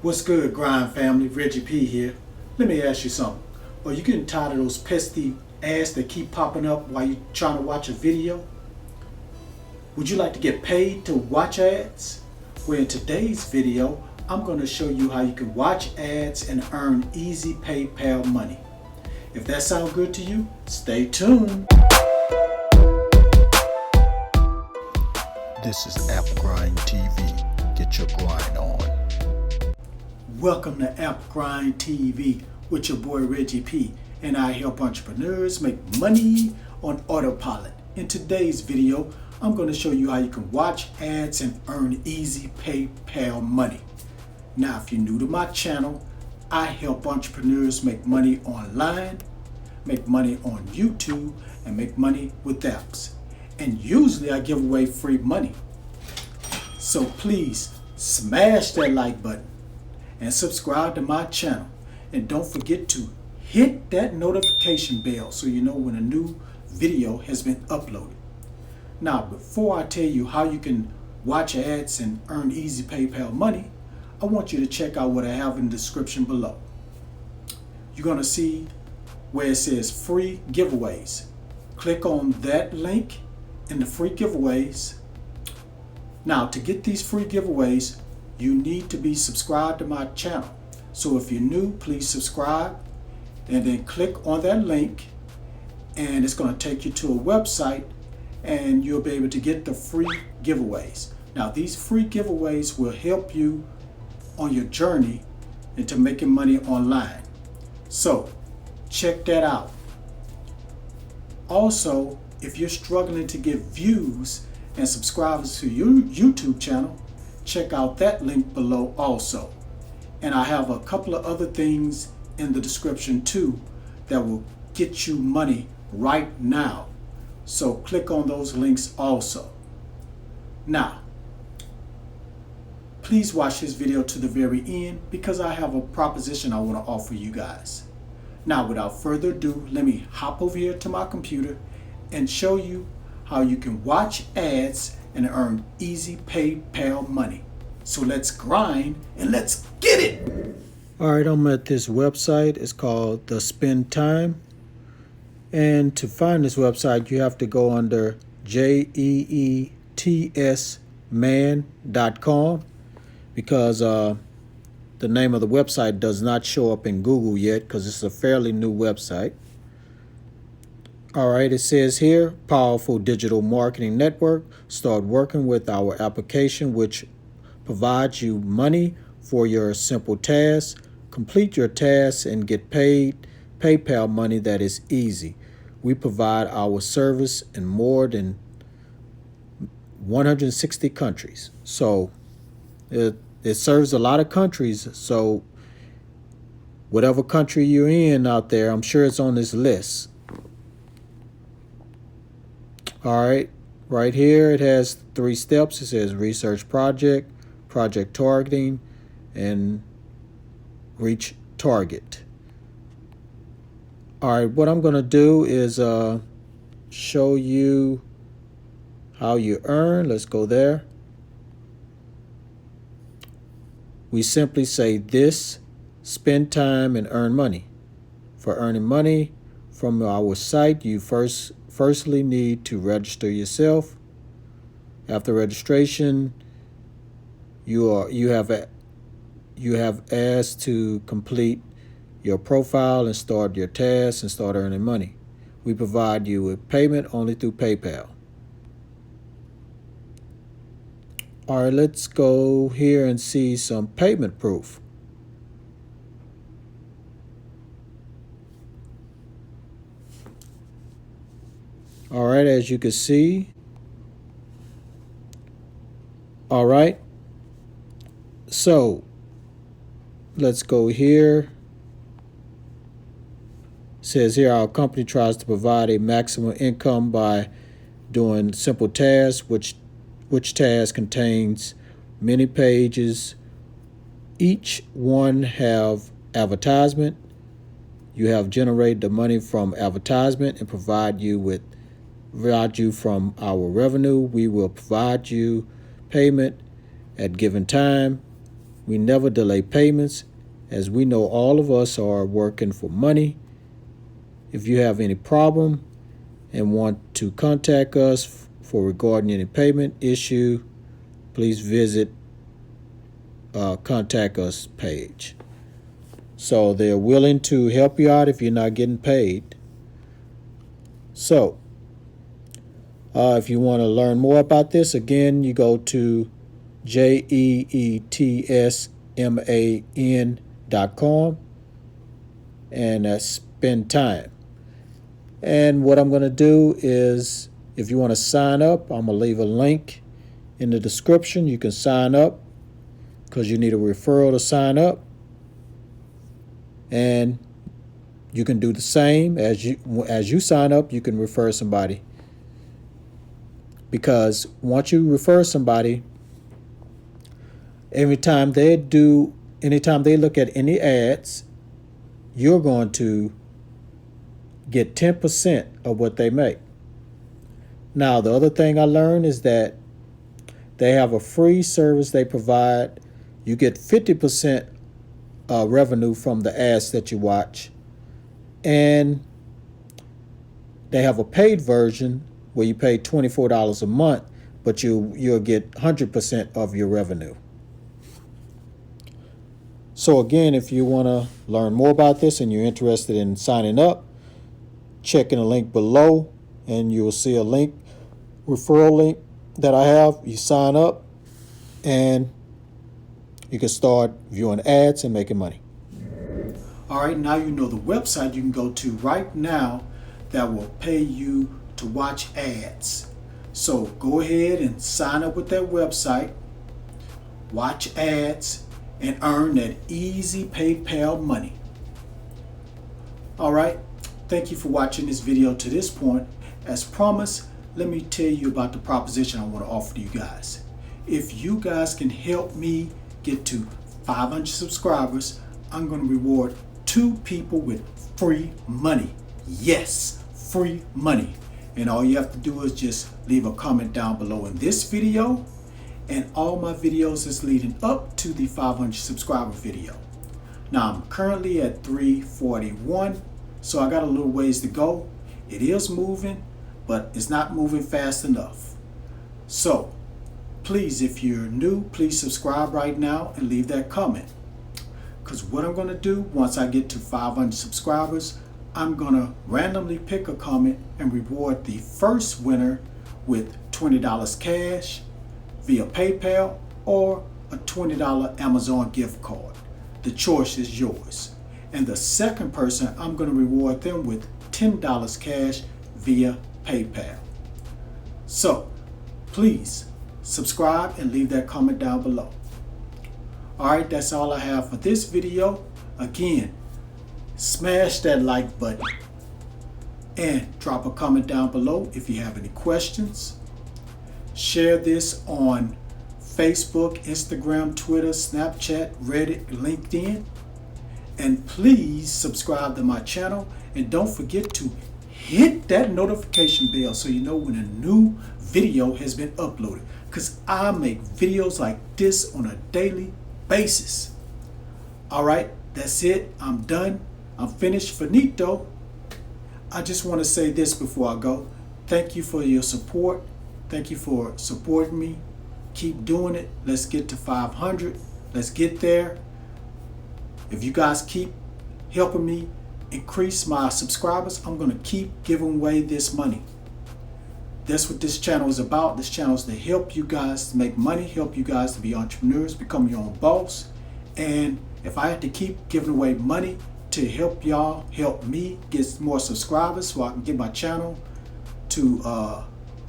What's good, Grind family? Reggie P here. Let me ask you something. Are you getting tired of those pesky ads that keep popping up while you're trying to watch a video? Would you like to get paid to watch ads? Well, in today's video, I'm going to show you how you can watch ads and earn easy PayPal money. If that sounds good to you, stay tuned. This is App Grind TV. Get your grind on. Welcome to App Grind TV with your boy Reggie P, and I help entrepreneurs make money on autopilot. In today's video, I'm going to show you how you can watch ads and earn easy PayPal money. Now, if you're new to my channel, I help entrepreneurs make money online, make money on YouTube, and make money with apps. And usually I give away free money. So please smash that like button and subscribe to my channel. And don't forget to hit that notification bell so you know when a new video has been uploaded. Now, before I tell you how you can watch ads and earn easy PayPal money, I want you to check out what I have in the description below. You're going to see where it says free giveaways. Click on that link in the free giveaways. Now, to get these free giveaways, you need to be subscribed to my channel. So if you're new, please subscribe and then click on that link, and it's going to take you to a website and you'll be able to get the free giveaways. Now, these free giveaways will help you on your journey into making money online. So check that out. Also, if you're struggling to get views and subscribers to your YouTube channel, check out that link below also. And I have a couple of other things in the description too that will get you money right now. So click on those links also. Now, please watch this video to the very end because I have a proposition I want to offer you guys. Now, without further ado, let me hop over here to my computer and show you how you can watch ads and earn easy PayPal money. So let's grind and let's get it. All right, I'm at this website. It's called The Spend Time. And to find this website, you have to go under jeetsman.com because the name of the website does not show up in Google yet because it's a fairly new website. All right, it says here, powerful digital marketing network. Start working with our application, which provides you money for your simple tasks. Complete your tasks and get paid PayPal money that is easy. We provide our service in more than 160 countries. So it serves a lot of countries. So whatever country you're in out there, I'm sure it's on this list. All right, right here it has 3 steps. It says research project, project targeting, and reach target. All right, what I'm going to do is show you how you earn. Let's go there. We simply say this, spend time and earn money. For earning money from our site, you firstly need to register yourself. After registration, you have asked to complete your profile and start your tasks and start earning money. We provide you with payment only through PayPal. All right, let's go here and see some payment proof. All right, as you can see. All right. So let's go here. It says here our company tries to provide a maximum income by doing simple tasks, which task contains many pages. Each one have advertisement. You have generated the money from advertisement and provide you from our revenue. We will provide you payment at given time. We never delay payments, as we know all of us are working for money. If you have any problem and want to contact us for regarding any payment issue, please visit contact us page. So they're willing to help you out if you're not getting paid. So if you want to learn more about this, again, you go to jeetsman.com and spend time. And what I'm going to do is, if you want to sign up, I'm going to leave a link in the description. You can sign up because you need a referral to sign up. And you can do the same as you sign up, you can refer somebody. Because once you refer somebody, anytime they look at any ads, you're going to get 10% of what they make. Now, the other thing I learned is that they have a free service they provide. You get 50% revenue from the ads that you watch. And they have a paid version where you pay $24 a month, but you'll get 100% of your revenue. So again, if you want to learn more about this and you're interested in signing up, check in the link below and you will see a link, referral link that I have. You sign up and you can start viewing ads and making money. All right, now you know the website you can go to right now that will pay you to watch ads. So go ahead and sign up with that website, watch ads, and earn that easy PayPal money. All right, thank you for watching this video to this point. As promised, let me tell you about the proposition I want to offer to you guys. If you guys can help me get to 500 subscribers, I'm going to reward 2 people with free money. Yes, free money. And all you have to do is just leave a comment down below in this video and all my videos is leading up to the 500 subscriber video. Now I'm currently at 341, so I got a little ways to go. It is moving, but it's not moving fast enough. So please, if you're new, please subscribe right now and leave that comment. Because what I'm going to do once I get to 500 subscribers, I'm going to randomly pick a comment and reward the first winner with $20 cash via PayPal or a $20 Amazon gift card. The choice is yours. And the second person, I'm going to reward them with $10 cash via PayPal. So please subscribe and leave that comment down below. Alright, that's all I have for this video. Again, smash that like button and drop a comment down below if you have any questions. Share this on Facebook, Instagram, Twitter, Snapchat, Reddit, LinkedIn. And please subscribe to my channel and don't forget to hit that notification bell so you know when a new video has been uploaded, because I make videos like this on a daily basis. All right, that's it. I'm done. I'm finished. Finito. I just want to say this before I go. Thank you for your support. Thank you for supporting me. Keep doing it. Let's get to 500. Let's get there. If you guys keep helping me increase my subscribers, I'm going to keep giving away this money. That's what this channel is about. This channel is to help you guys to make money, help you guys to be entrepreneurs, become your own boss. And if I had to keep giving away money to help y'all, help me get more subscribers so I can get my channel to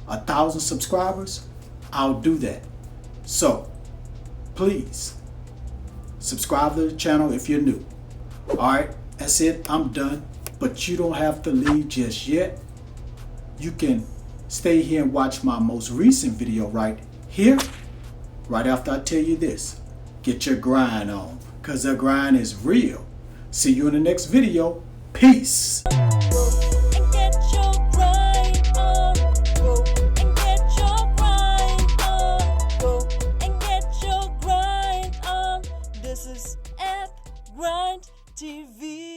1,000 subscribers, I'll do that. So please subscribe to the channel if you're new. All right, that's it. I'm done. But you don't have to leave just yet. You can stay here and watch my most recent video right here, right after I tell you this. Get your grind on, because the grind is real. See you in the next video. Peace. It's App Grind TV.